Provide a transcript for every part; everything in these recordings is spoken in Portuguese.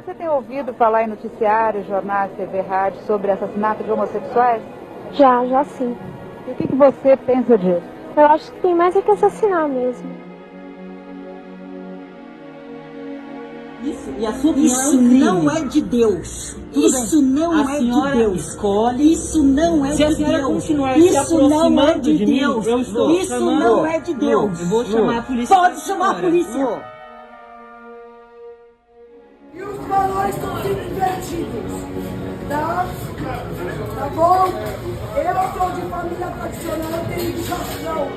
Você tem ouvido falar em noticiários, jornais, TV, rádio sobre assassinato de homossexuais? Já sim. E o que você pensa disso? Eu acho que tem mais é que assassinar mesmo. Isso, e a sua opinião não é de Deus. Isso não é de Deus. Escolhe. Isso não é de Deus. Isso não é de Deus. Isso não é de Deus. Eu vou chamar a polícia. Pode chamar a polícia. E os valores estão sendo invertidos, tá? Tá bom? Eu sou de família tradicional, eu tenho educação.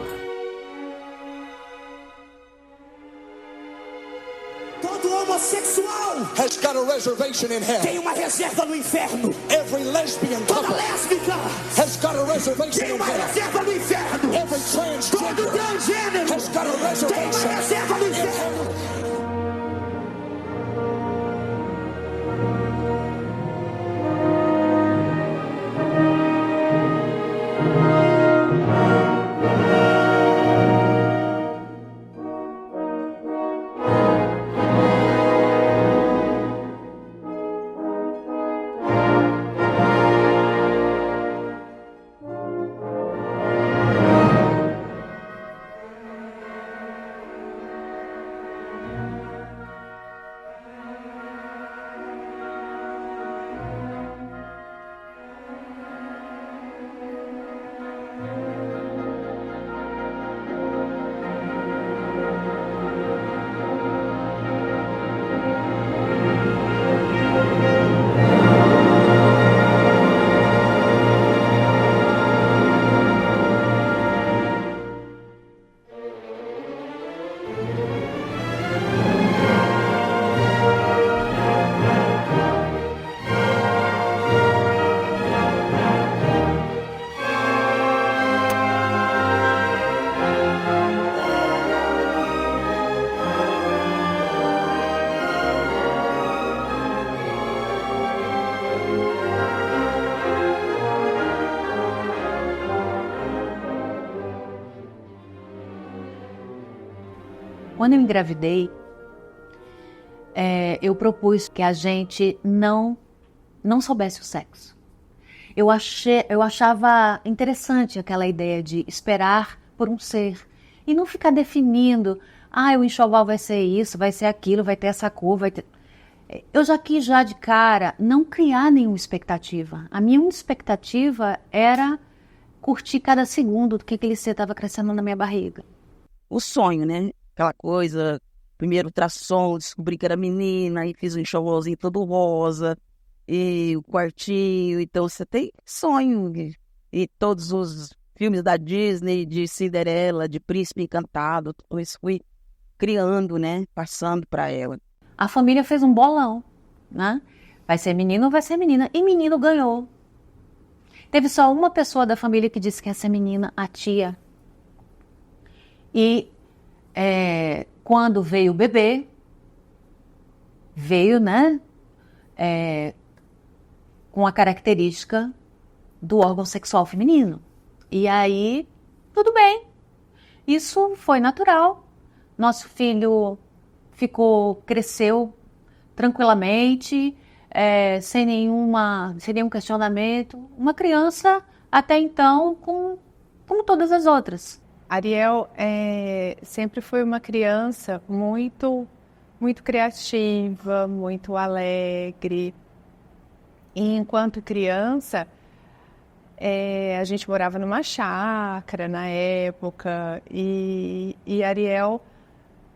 Todo homossexual has got a reservation in hell. Tem uma reserva no inferno. Every lesbian toda lésbica has got a reservation tem uma in hell. reserva no inferno. Every transgender todo transgênero has got a reservation tem uma reserva no inferno. Quando eu engravidei, eu propus que a gente não soubesse o sexo. Eu achava interessante aquela ideia de esperar por um ser e não ficar definindo, o enxoval vai ser isso, vai ser aquilo, vai ter essa cor, vai ter... Eu já quis de cara não criar nenhuma expectativa. A minha única expectativa era curtir cada segundo do que aquele ser estava crescendo na minha barriga. O sonho, né? Aquela coisa, primeiro ultrassom, descobri que era menina, e fiz um enxovalzinho todo rosa, e o quartinho, então você tem sonho, e todos os filmes da Disney, de Cinderela, de Príncipe Encantado, tudo isso fui criando, né, passando para ela. A família fez um bolão, né? Vai ser menino ou vai ser menina, e menino ganhou. Teve só uma pessoa da família que disse que ia ser menina, a tia. E quando veio o bebê, veio, né, com a característica do órgão sexual feminino. E aí, tudo bem. Isso foi natural. Nosso filho cresceu tranquilamente, sem nenhum questionamento. Uma criança, até então, como todas as outras. Ariel sempre foi uma criança muito, muito criativa, muito alegre. E enquanto criança, a gente morava numa chácara na época e Ariel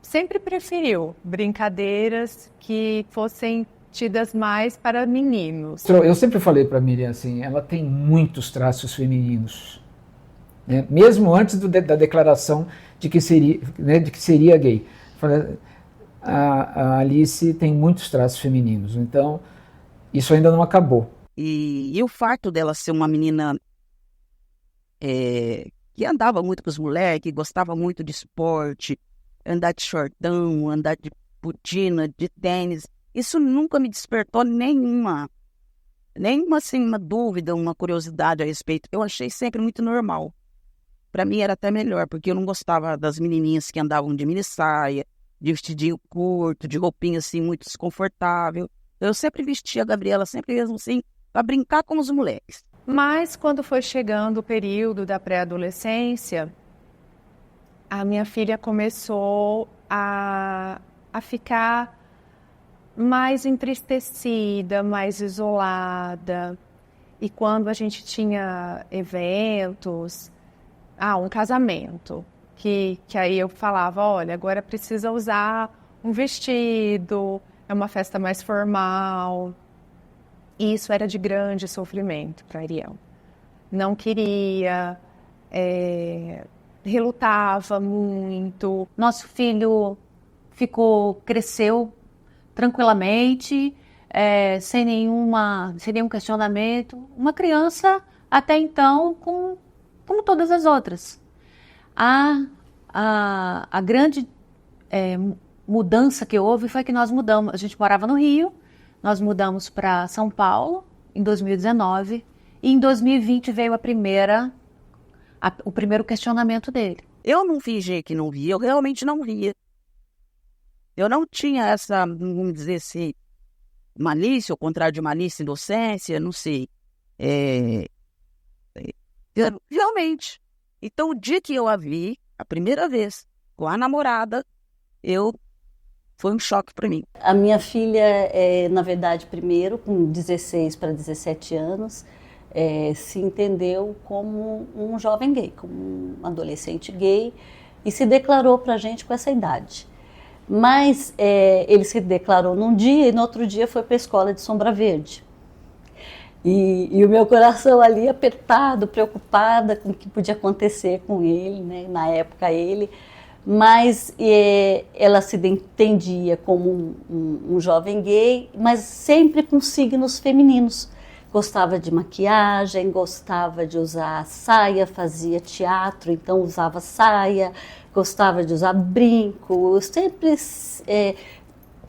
sempre preferiu brincadeiras que fossem tidas mais para meninos. Eu sempre falei para a Miriam assim, ela tem muitos traços femininos. Né? Mesmo antes da declaração de que seria gay. A Alice tem muitos traços femininos, então isso ainda não acabou. E o fato dela ser uma menina que andava muito com os moleques, que gostava muito de esporte, andar de shortão, andar de botina, de tênis, isso nunca me despertou nenhuma assim, uma dúvida, uma curiosidade a respeito. Eu achei sempre muito normal. Para mim era até melhor, porque eu não gostava das menininhas que andavam de minissaia, de vestidinho curto, de roupinha assim muito desconfortável. Eu sempre vestia a Gabriela, sempre mesmo assim, para brincar com os moleques. Mas quando foi chegando o período da pré-adolescência, a minha filha começou a ficar mais entristecida, mais isolada. E quando a gente tinha eventos, um casamento, que aí eu falava, olha, agora precisa usar um vestido, é uma festa mais formal. E isso era de grande sofrimento para Ariel. Não queria, relutava muito. Nosso filho cresceu tranquilamente, sem nenhum questionamento. Uma criança, até então, como todas as outras. A grande mudança que houve foi que nós mudamos. A gente morava no Rio, nós mudamos para São Paulo em 2019 e em 2020 veio o primeiro questionamento dele. Eu não fingi que não via, eu realmente não via. Eu não tinha essa, vamos dizer assim, malícia, ou contrário de malícia, inocência, não sei. Realmente. Então, o dia que eu a vi, a primeira vez, com a namorada, foi um choque para mim. A minha filha, na verdade, primeiro, com 16 para 17 anos, se entendeu como um jovem gay, como um adolescente gay, e se declarou para a gente com essa idade. Mas ele se declarou num dia e no outro dia foi para a escola de Sombra Verde. E o meu coração ali apertado, preocupada com o que podia acontecer com ele, né? Na época ele, mas ela se entendia como um jovem gay, mas sempre com signos femininos. Gostava de maquiagem, gostava de usar saia, fazia teatro, então usava saia, gostava de usar brinco, sempre se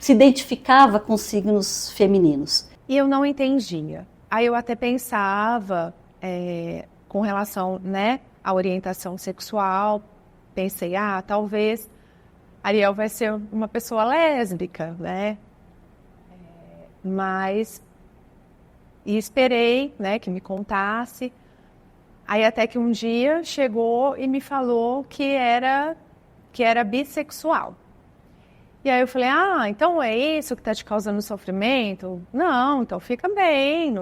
identificava com signos femininos. E eu não entendia. Aí eu até pensava, com relação, né, à orientação sexual, pensei, talvez Ariel vai ser uma pessoa lésbica, né? E esperei, né, que me contasse. Aí até que um dia chegou e me falou que era bissexual. E aí eu falei, então é isso que está te causando sofrimento? Não, então fica bem,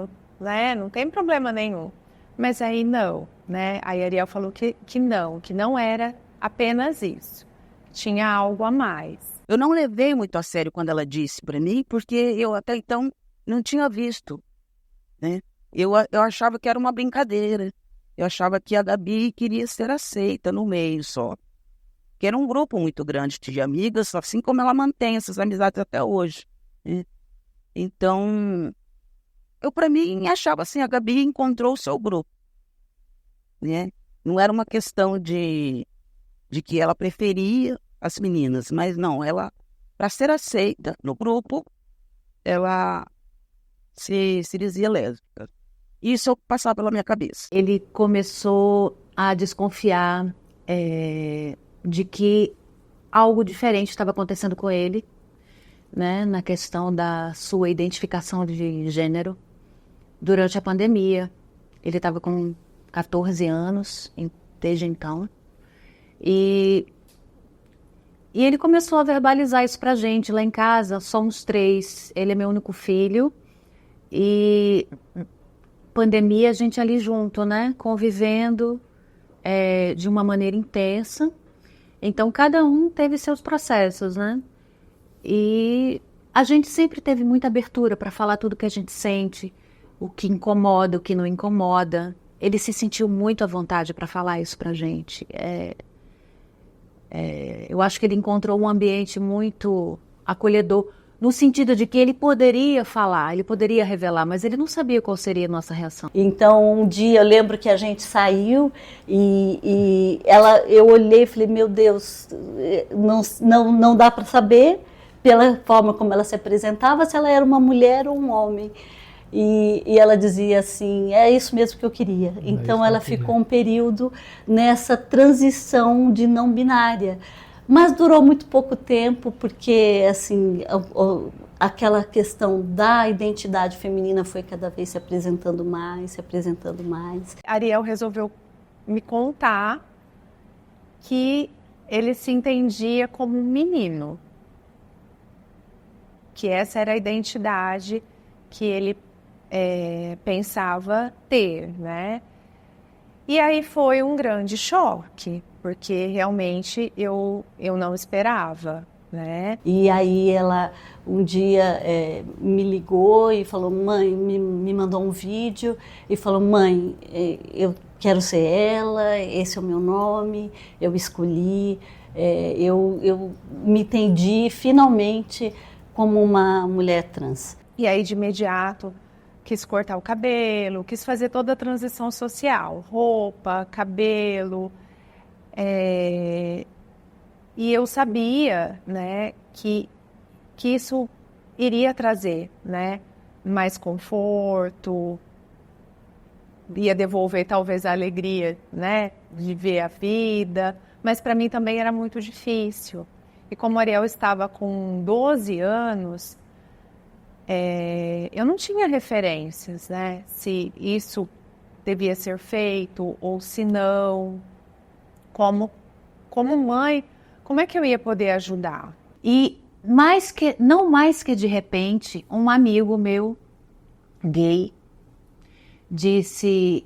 não tem problema nenhum. Mas aí não, né? Aí Ariel falou que não era apenas isso, tinha algo a mais. Eu não levei muito a sério quando ela disse para mim, porque eu até então não tinha visto, né? Eu achava que era uma brincadeira, eu achava que a Gabi queria ser aceita no meio só. Que era um grupo muito grande de amigas, assim como ela mantém essas amizades até hoje, né? Então, eu para mim achava assim, a Gabi encontrou o seu grupo, né? Não era uma questão de que ela preferia as meninas, mas não, ela, para ser aceita no grupo, ela se dizia lésbica. Isso passava pela minha cabeça. Ele começou a desconfiar de que algo diferente estava acontecendo com ele, né, na questão da sua identificação de gênero. Durante a pandemia, ele estava com 14 anos, desde então, e ele começou a verbalizar isso pra gente. Lá em casa, somos 3, ele é meu único filho, e pandemia, a gente ali junto, né, convivendo de uma maneira intensa. Então, cada um teve seus processos, né? E a gente sempre teve muita abertura para falar tudo que a gente sente, o que incomoda, o que não incomoda. Ele se sentiu muito à vontade para falar isso pra gente. Eu acho que ele encontrou um ambiente muito acolhedor, no sentido de que ele poderia falar, ele poderia revelar, mas ele não sabia qual seria a nossa reação. Então, um dia eu lembro que a gente saiu e eu olhei e falei, meu Deus, não dá para saber, pela forma como ela se apresentava, se ela era uma mulher ou um homem. E ela dizia assim, é isso mesmo que eu queria. Então ela ficou um período nessa transição de não binária. Mas durou muito pouco tempo, porque assim, aquela questão da identidade feminina foi cada vez se apresentando mais, se apresentando mais. Ariel resolveu me contar que ele se entendia como um menino, que essa era a identidade que ele pensava ter, né? E aí foi um grande choque, porque realmente eu não esperava, né? E aí ela um dia me ligou e falou, mãe, me mandou um vídeo e falou, mãe, eu quero ser ela, esse é o meu nome, eu escolhi, eu me entendi finalmente como uma mulher trans. E aí de imediato quis cortar o cabelo, quis fazer toda a transição social, roupa, cabelo, e eu sabia, né, que isso iria trazer, né, mais conforto, ia devolver talvez a alegria, né, de ver a vida, mas para mim também era muito difícil. E como a Ariel estava com 12 anos, eu não tinha referências, né, se isso devia ser feito ou se não. Como mãe, como é que eu ia poder ajudar? E não mais que de repente, um amigo meu, gay, disse,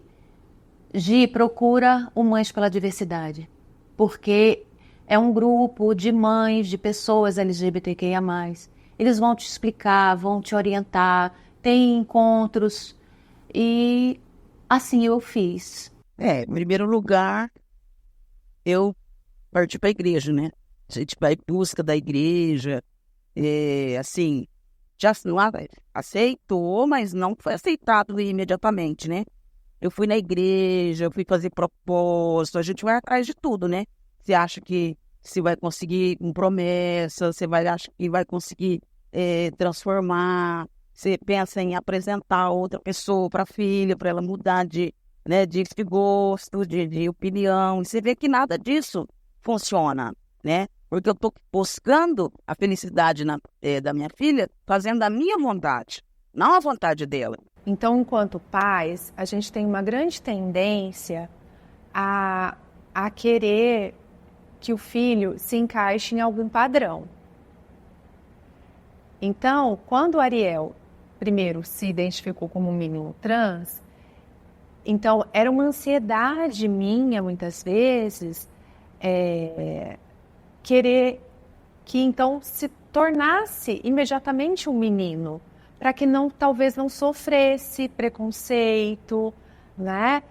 Gi, procura o Mães pela Diversidade, porque é um grupo de mães, de pessoas LGBTQIA+. Eles vão te explicar, vão te orientar, tem encontros, e assim eu fiz. Em primeiro lugar, eu parti para a igreja, né? A gente vai em busca da igreja, assim, já aceitou, mas não foi aceitado imediatamente, né? Eu fui na igreja, eu fui fazer propósito, a gente vai atrás de tudo, né? Você acha que você vai conseguir com promessa, você acha que vai conseguir transformar, você pensa em apresentar outra pessoa para a filha, para ela mudar de gosto, de opinião, e você vê que nada disso funciona, né? Porque eu estou buscando a felicidade da minha filha, fazendo a minha vontade, não a vontade dela. Então, enquanto pais, a gente tem uma grande tendência a querer que o filho se encaixe em algum padrão. Então, quando o Ariel, primeiro, se identificou como um menino trans, então era uma ansiedade minha, muitas vezes, querer que então se tornasse imediatamente um menino, para que talvez não sofresse preconceito, né?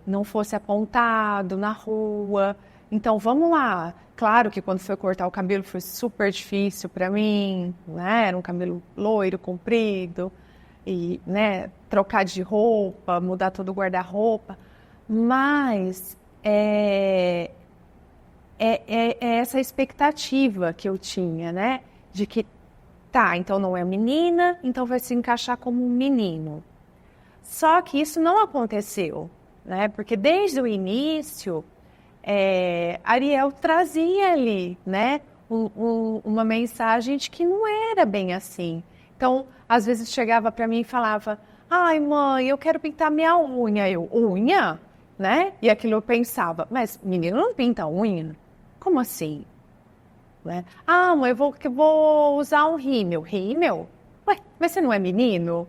Não fosse apontado na rua. Então, vamos lá. Claro que quando foi cortar o cabelo foi super difícil para mim, né? Era um cabelo loiro, comprido, e, né, trocar de roupa, mudar todo o guarda-roupa. Mas é essa expectativa que eu tinha, né? De que, tá, então não é menina, então vai se encaixar como um menino. Só que isso não aconteceu, né? Porque desde o início, Ariel trazia ali, né, uma mensagem de que não era bem assim. Então, às vezes chegava para mim e falava, ai mãe, eu quero pintar minha unha. Eu, unha? Né? E aquilo eu pensava, mas menino não pinta unha? Como assim? Né? Ah, mãe, eu vou usar um rímel. Rímel? Ué, mas você não é menino?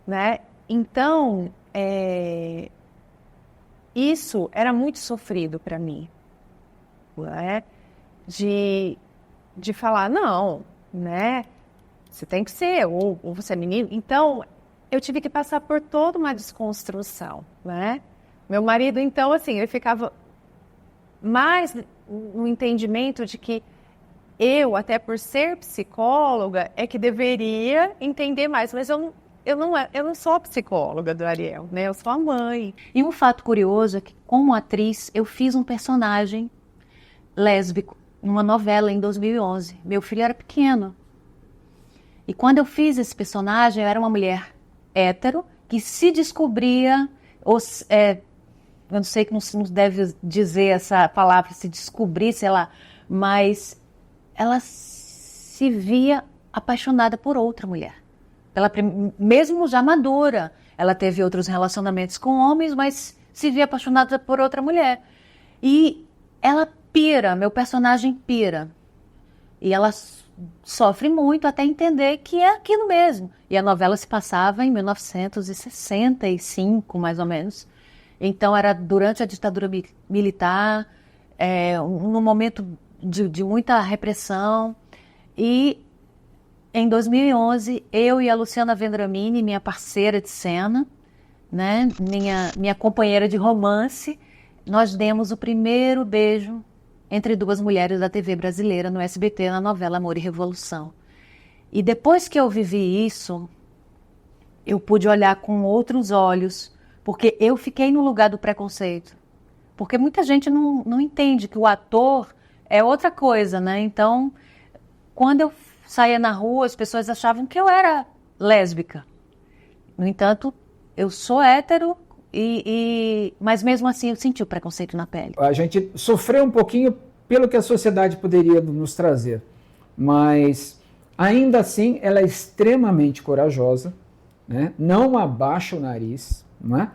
Né? Então, isso era muito sofrido para mim, né? De falar, não, né? Você tem que ser, ou você é menino. Então, eu tive que passar por toda uma desconstrução, né? Meu marido, então, assim, ele ficava mais no entendimento de que eu, até por ser psicóloga, é que deveria entender mais, mas eu não sou a psicóloga do Ariel, né? Eu sou a mãe. E um fato curioso é que, como atriz, eu fiz um personagem lésbico numa novela em 2011. Meu filho era pequeno. E quando eu fiz esse personagem, eu era uma mulher hétero que se descobria, eu não sei que não deve dizer essa palavra, se descobrir, sei lá, mas ela se se via apaixonada por outra mulher. Mesmo já madura, ela teve outros relacionamentos com homens, mas se via apaixonada por outra mulher. E ela pira, meu personagem pira. E ela sofre muito até entender que é aquilo mesmo. E a novela se passava em 1965, mais ou menos. Então era durante a ditadura militar, num momento de muita repressão. E em 2011, eu e a Luciana Vendramini, minha parceira de cena, né, minha companheira de romance, nós demos o primeiro beijo entre duas mulheres da TV brasileira no SBT, na novela Amor e Revolução. E depois que eu vivi isso, eu pude olhar com outros olhos, porque eu fiquei no lugar do preconceito. Porque muita gente não entende que o ator é outra coisa, né? Então, quando eu saía na rua, as pessoas achavam que eu era lésbica. No entanto, eu sou hétero, mas mesmo assim eu senti o preconceito na pele. A gente sofreu um pouquinho pelo que a sociedade poderia nos trazer, mas ainda assim ela é extremamente corajosa, né? Não abaixa o nariz, né?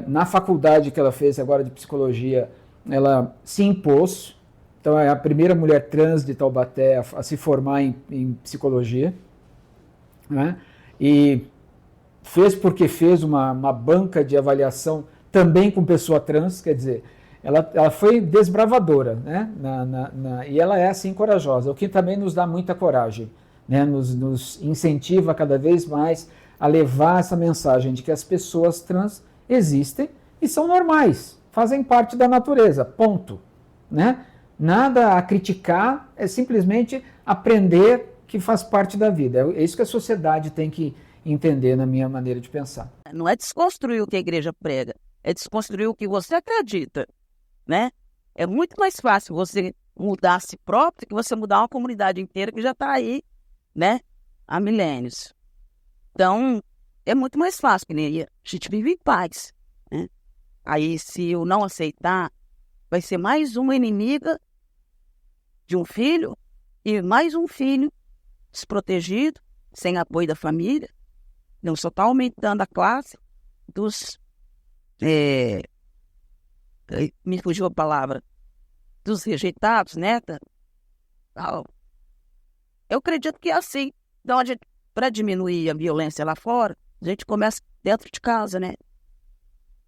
Na faculdade que ela fez agora de psicologia, ela se impôs. Então é a primeira mulher trans de Taubaté a se formar em psicologia, né? E fez porque fez uma banca de avaliação também com pessoa trans, quer dizer, ela foi desbravadora, né? E ela é assim corajosa, o que também nos dá muita coragem, né? Nos incentiva cada vez mais a levar essa mensagem de que as pessoas trans existem e são normais, fazem parte da natureza, ponto, né? Nada a criticar, é simplesmente aprender que faz parte da vida. É isso que a sociedade tem que entender, na minha maneira de pensar. Não é desconstruir o que a igreja prega, é desconstruir o que você acredita, né? É muito mais fácil você mudar a si próprio que você mudar uma comunidade inteira que já está aí, né? Há milênios. Então, é muito mais fácil, que nem a gente vive em paz, né? Aí, se eu não aceitar, vai ser mais uma inimiga de um filho e mais um filho desprotegido, sem apoio da família. Não só está aumentando a classe dos... me fugiu a palavra. Dos rejeitados, né? Eu acredito que é assim. Então, para diminuir a violência lá fora, a gente começa dentro de casa, né?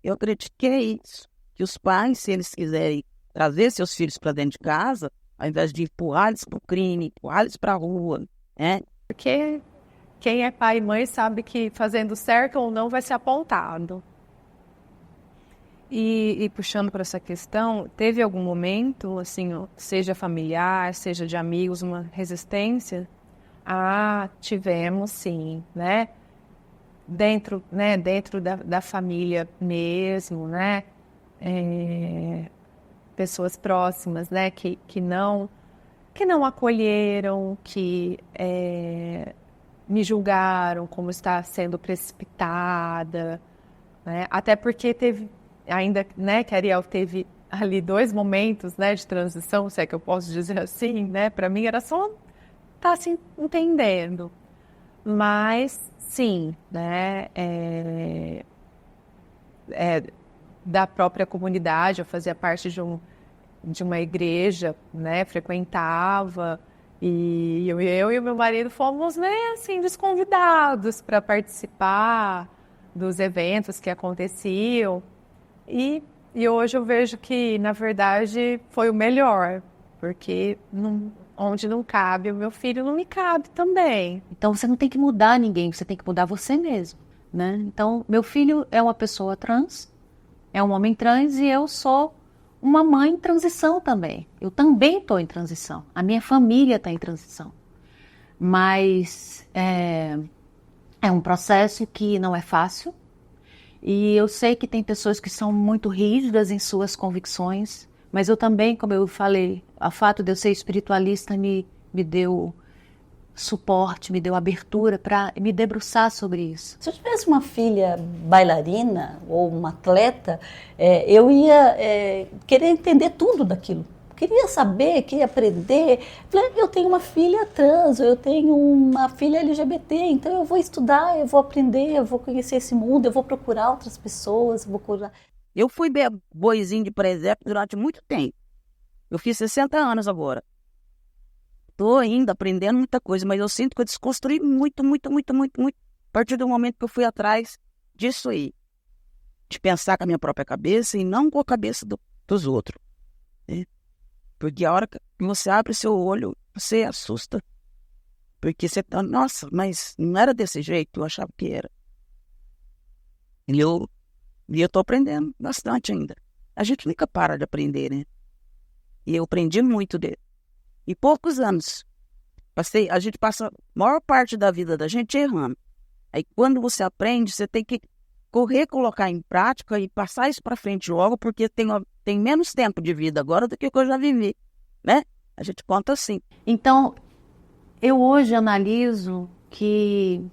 Eu acredito que é isso. Que os pais, se eles quiserem trazer seus filhos para dentro de casa, ao invés de empurrar eles para o crime, empurrar eles para a rua, né? Porque quem é pai e mãe sabe que fazendo certo ou não vai ser apontado. E puxando para essa questão, teve algum momento, assim, seja familiar, seja de amigos, uma resistência? Tivemos sim, né? Dentro da família mesmo, né? Pessoas próximas, né? Que não acolheram, que me julgaram como está sendo precipitada, né? Até porque teve ainda, né, que a Ariel teve ali 2 momentos, né, de transição, se é que eu posso dizer assim, né? Para mim era só estar se entendendo, mas sim, né? Da própria comunidade, eu fazia parte de uma igreja, né? Frequentava. E eu e o meu marido fomos, né, assim, desconvidados para participar dos eventos que aconteciam. E hoje eu vejo que, na verdade, foi o melhor, porque onde não cabe, o meu filho não me cabe também. Então você não tem que mudar ninguém, você tem que mudar você mesmo, né? Então, meu filho é uma pessoa trans, é um homem trans e eu sou uma mãe em transição também. Eu também estou em transição. A minha família está em transição. Mas é um processo que não é fácil. E eu sei que tem pessoas que são muito rígidas em suas convicções. Mas eu também, como eu falei, o fato de eu ser espiritualista me deu suporte, me deu abertura para me debruçar sobre isso. Se eu tivesse uma filha bailarina ou uma atleta, eu ia querer entender tudo daquilo. queria saber, queria aprender. Falei, eu tenho uma filha trans, eu tenho uma filha LGBT, então eu vou estudar, eu vou aprender, eu vou conhecer esse mundo, eu vou procurar outras pessoas, eu vou curar. Eu fui boizinho de presépio durante muito tempo. Eu fiz 60 anos agora. Estou ainda aprendendo muita coisa, mas eu sinto que eu desconstruí muito, a partir do momento que eu fui atrás disso aí. De pensar com a minha própria cabeça e não com a cabeça dos outros. Né? Porque a hora que você abre o seu olho, você assusta. Porque você tá, nossa, mas não era desse jeito, eu achava que era. E eu estou aprendendo bastante ainda. A gente nunca para de aprender, né? E eu aprendi muito dele. Em poucos anos. A gente passa a maior parte da vida da gente errando. Aí quando você aprende, você tem que correr, colocar em prática e passar isso para frente logo, porque tem menos tempo de vida agora do que eu já vivi, né? A gente conta assim. Então, eu hoje analiso que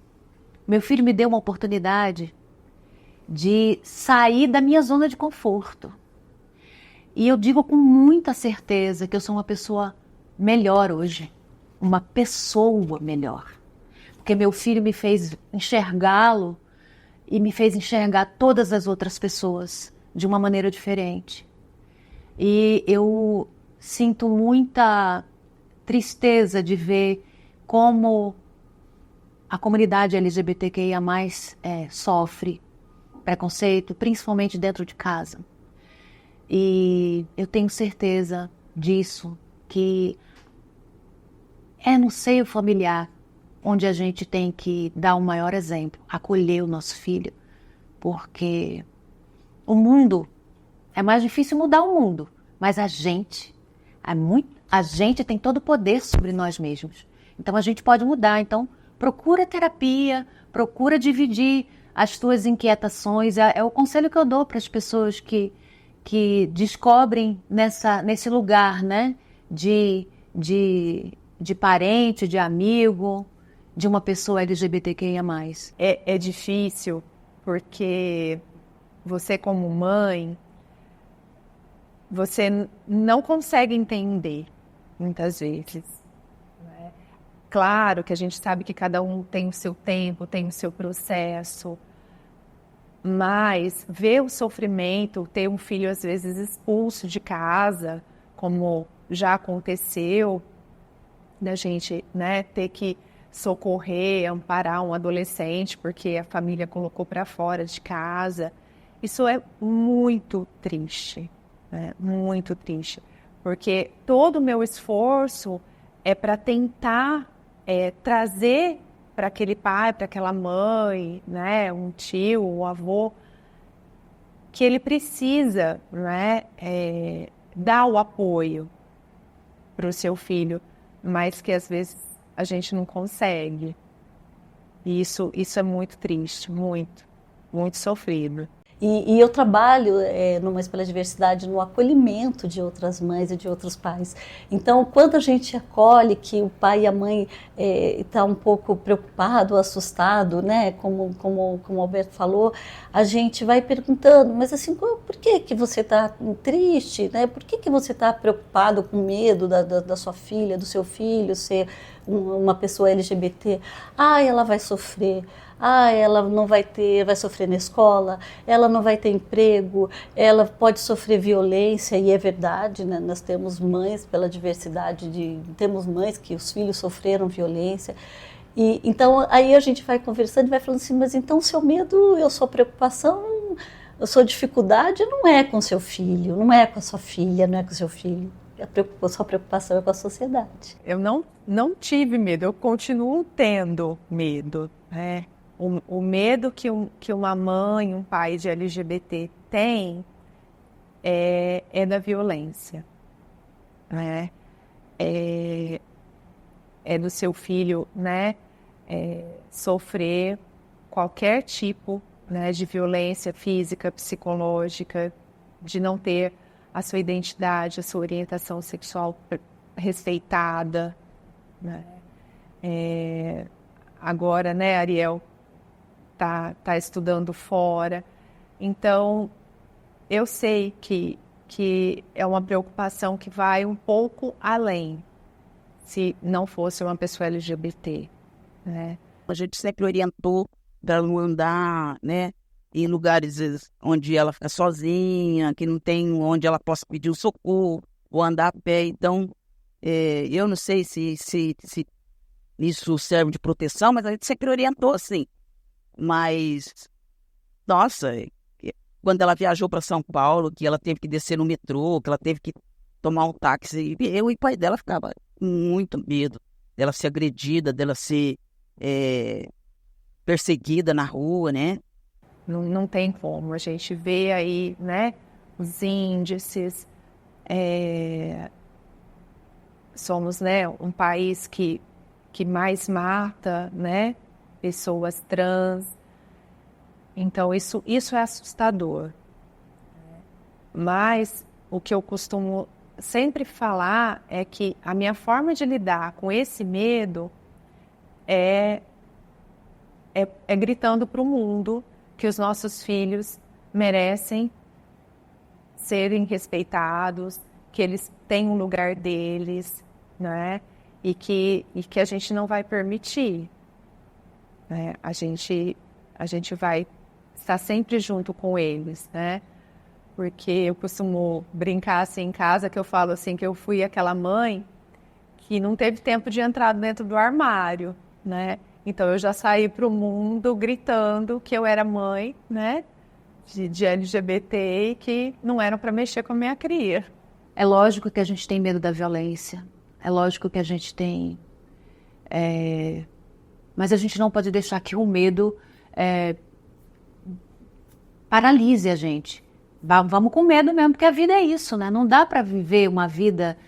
meu filho me deu uma oportunidade de sair da minha zona de conforto. E eu digo com muita certeza que eu sou uma pessoa melhor hoje, uma pessoa melhor. Porque meu filho me fez enxergá-lo e me fez enxergar todas as outras pessoas de uma maneira diferente. E eu sinto muita tristeza de ver como a comunidade LGBTQIA+, sofre preconceito, principalmente dentro de casa. E eu tenho certeza disso, que é no seio familiar onde a gente tem que dar o maior exemplo, acolher o nosso filho, porque o mundo, é mais difícil mudar o mundo, mas a gente tem todo o poder sobre nós mesmos. Então a gente pode mudar. Então procura terapia, procura dividir as tuas inquietações. É o conselho que eu dou para as pessoas que descobrem nesse lugar, né, de parente, de amigo, de uma pessoa LGBTQIA+. É difícil porque você, como mãe, você não consegue entender muitas vezes. Né? Claro que a gente sabe que cada um tem o seu tempo, tem o seu processo, mas ver o sofrimento, ter um filho às vezes expulso de casa, como já aconteceu, da gente, né, ter que socorrer, amparar um adolescente porque a família colocou para fora de casa. Isso é muito triste, né? Muito triste, porque todo o meu esforço é para tentar trazer para aquele pai, para aquela mãe, né, um tio, um avô, que ele precisa, né, dar o apoio para o seu filho, mas que às vezes a gente não consegue. E isso é muito triste, muito sofrido. E eu trabalho numa Espelho da Diversidade no acolhimento de outras mães e de outros pais. Então, quando a gente acolhe que o pai e a mãe está um pouco preocupado, assustado, né? Como o Alberto falou, a gente vai perguntando, mas assim, por que você está triste? Né? Por que você está preocupado, com medo da sua filha, do seu filho ser uma pessoa LGBT? Ela vai sofrer. Ela não vai sofrer na escola, ela não vai ter emprego, ela pode sofrer violência, e é verdade, né? Nós temos mães, pela diversidade, temos mães que os filhos sofreram violência. E então aí a gente vai conversando e vai falando assim, mas então seu medo, a sua preocupação, a sua dificuldade não é com seu filho, não é com a sua filha, não é com o seu filho. A sua preocupação é com a sociedade. Eu não tive medo, eu continuo tendo medo, né? O medo que uma mãe, um pai de LGBT tem é da violência, né? É do seu filho, né, sofrer qualquer tipo, né, de violência física, psicológica, de não ter a sua identidade, a sua orientação sexual respeitada, né? Agora, né, Ariel tá estudando fora. Então, eu sei que que é uma preocupação que vai um pouco além, se não fosse uma pessoa LGBT, né? A gente sempre orientou para não andar, né, em lugares onde ela fica sozinha, que não tem onde ela possa pedir um socorro ou andar a pé. Então, eu não sei se isso serve de proteção, mas a gente sempre orientou assim. Mas, nossa, quando ela viajou para São Paulo, que ela teve que descer no metrô, que ela teve que tomar um táxi, eu e o pai dela ficava com muito medo dela ser agredida, dela ser perseguida na rua, né? Não tem como. A gente vê aí, né, os índices. Somos, né, um país que mais mata, né, pessoas trans. Então, isso é assustador. Mas o que eu costumo sempre falar é que a minha forma de lidar com esse medo é gritando para o mundo que os nossos filhos merecem serem respeitados, que eles têm um lugar deles, né? E que a gente não vai permitir, né? A gente vai estar sempre junto com eles, né? Porque eu costumo brincar assim em casa, que eu falo assim, que eu fui aquela mãe que não teve tempo de entrar dentro do armário, né? Então eu já saí para o mundo gritando que eu era mãe, né? De LGBT e que não eram para mexer com a minha cria. É lógico que a gente tem medo da violência, é lógico que a gente tem... Mas a gente não pode deixar que o medo paralise a gente. Vamos com medo mesmo, porque a vida é isso, né? Não dá para viver uma vida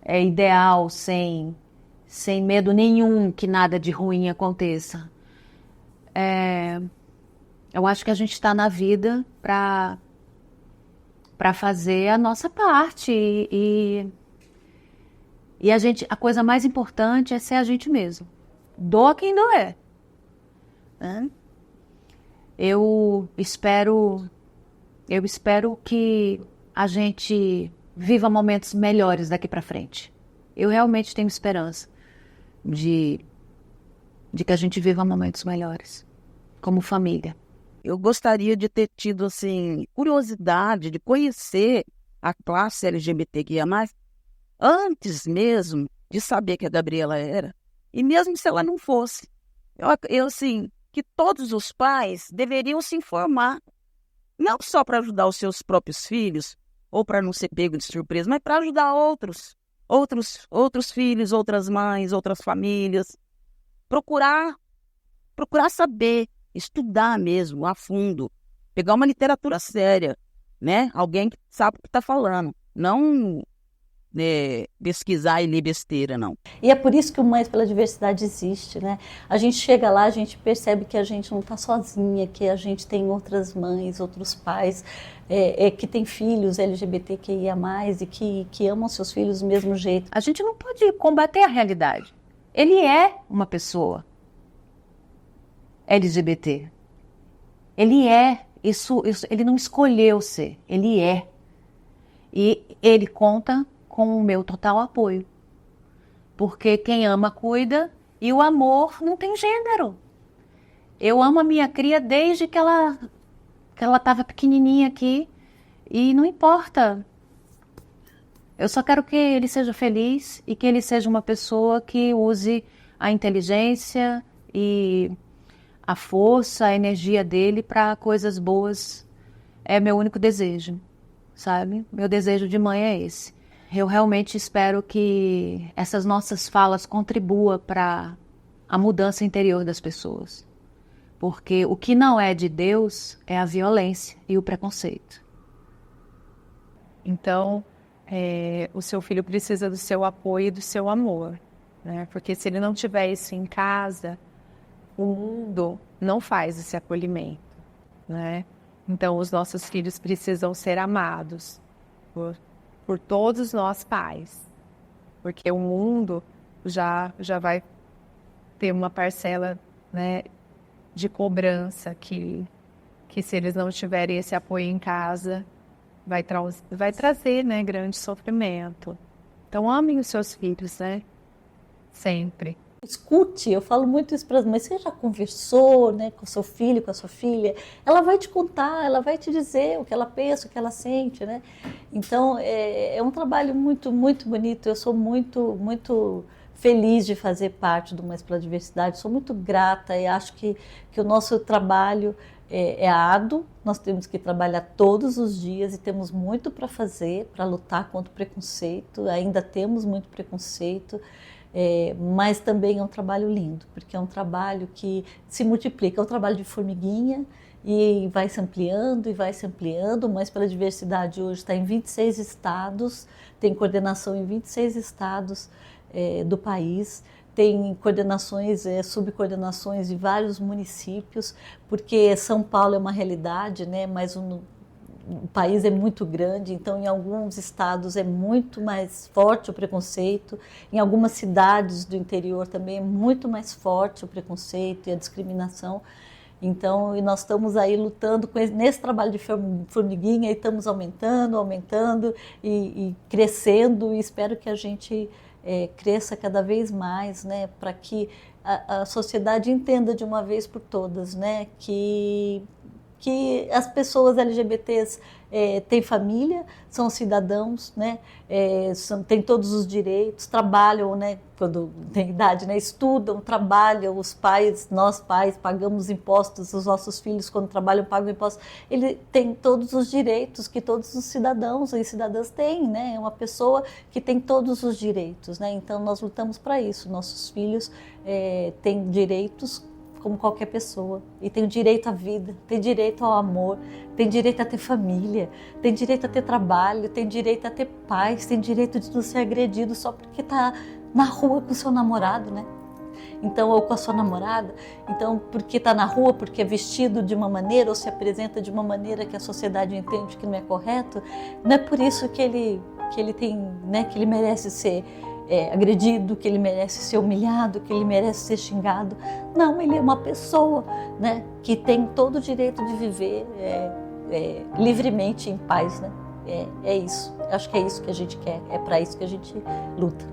ideal sem medo nenhum que nada de ruim aconteça. Eu acho que a gente está na vida para fazer a nossa parte e a coisa mais importante é ser a gente mesmo. Doa quem doer, né? Eu espero que a gente viva momentos melhores daqui para frente. Eu realmente tenho esperança de que a gente viva momentos melhores, como família. Eu gostaria de ter tido, assim, curiosidade de conhecer a classe LGBTQIA+, antes mesmo de saber que a Gabriela era, e mesmo se ela não fosse. Eu assim, que todos os pais deveriam se informar, não só para ajudar os seus próprios filhos, ou para não ser pego de surpresa, mas para ajudar outros filhos, outras mães, outras famílias. Procurar saber, estudar mesmo, a fundo, pegar uma literatura séria, né? Alguém que sabe o que está falando, não pesquisar e ler besteira, não. E é por isso que o Mães pela Diversidade existe, né? A gente chega lá, a gente percebe que a gente não está sozinha, que a gente tem outras mães, outros pais, que têm filhos LGBTQIA+, e que amam seus filhos do mesmo jeito. A gente não pode combater a realidade. Ele é uma pessoa LGBT. Ele é, isso, ele não escolheu ser, ele é. E ele conta com o meu total apoio. Porque quem ama, cuida, e o amor não tem gênero. Eu amo a minha cria desde que ela estava pequenininha aqui, e não importa. Eu só quero que ele seja feliz e que ele seja uma pessoa que use a inteligência e a força, a energia dele para coisas boas. É meu único desejo, sabe? Meu desejo de mãe é esse. Eu realmente espero que essas nossas falas contribuam para a mudança interior das pessoas. Porque o que não é de Deus é a violência e o preconceito. Então, o seu filho precisa do seu apoio e do seu amor, né? Porque se ele não tiver isso em casa, o mundo não faz esse acolhimento, né? Então, os nossos filhos precisam ser amados por todos nós pais, porque o mundo já vai ter uma parcela, né, de cobrança que se eles não tiverem esse apoio em casa, vai trazer, né, grande sofrimento. Então, amem os seus filhos, né? Sempre. Escute, eu falo muito isso para as mães, você já conversou, né, com seu filho, com a sua filha, ela vai te contar, ela vai te dizer o que ela pensa, o que ela sente, né? Então, é um trabalho muito, muito bonito, eu sou muito, muito feliz de fazer parte do Mães pela Diversidade, sou muito grata e acho que o nosso trabalho é árduo, nós temos que trabalhar todos os dias e temos muito para fazer, para lutar contra o preconceito, ainda temos muito preconceito, mas também é um trabalho lindo, porque é um trabalho que se multiplica, é um trabalho de formiguinha e vai se ampliando e vai se ampliando. Mães pela Diversidade hoje está em 26 estados, tem coordenação em 26 estados do país, tem coordenações, subcoordenações em vários municípios, porque São Paulo é uma realidade, né, mas o país é muito grande, então em alguns estados é muito mais forte o preconceito, em algumas cidades do interior também é muito mais forte o preconceito e a discriminação. Então, e nós estamos aí lutando nesse trabalho de formiguinha e estamos aumentando e crescendo, e espero que a gente cresça cada vez mais, né, para que a sociedade entenda de uma vez por todas, né, que as pessoas LGBTs têm família, são cidadãos, né, têm todos os direitos, trabalham, né, quando tem idade, né, estudam, trabalham, nós pais pagamos impostos, os nossos filhos quando trabalham pagam impostos, ele tem todos os direitos que todos os cidadãos e cidadãs têm, né, é uma pessoa que tem todos os direitos, né, então nós lutamos para isso, nossos filhos têm direitos como qualquer pessoa, e tem o direito à vida, tem direito ao amor, tem direito a ter família, tem direito a ter trabalho, tem direito a ter paz, tem direito de não ser agredido só porque está na rua com o seu namorado, né? Então, ou com a sua namorada, então porque está na rua, porque é vestido de uma maneira ou se apresenta de uma maneira que a sociedade entende que não é correto, não é por isso que ele tem, né, que ele merece ser agredido, que ele merece ser humilhado, que ele merece ser xingado. Não, ele é uma pessoa, né, que tem todo o direito de viver livremente em paz, né? É isso. Acho que é isso que a gente quer, é para isso que a gente luta.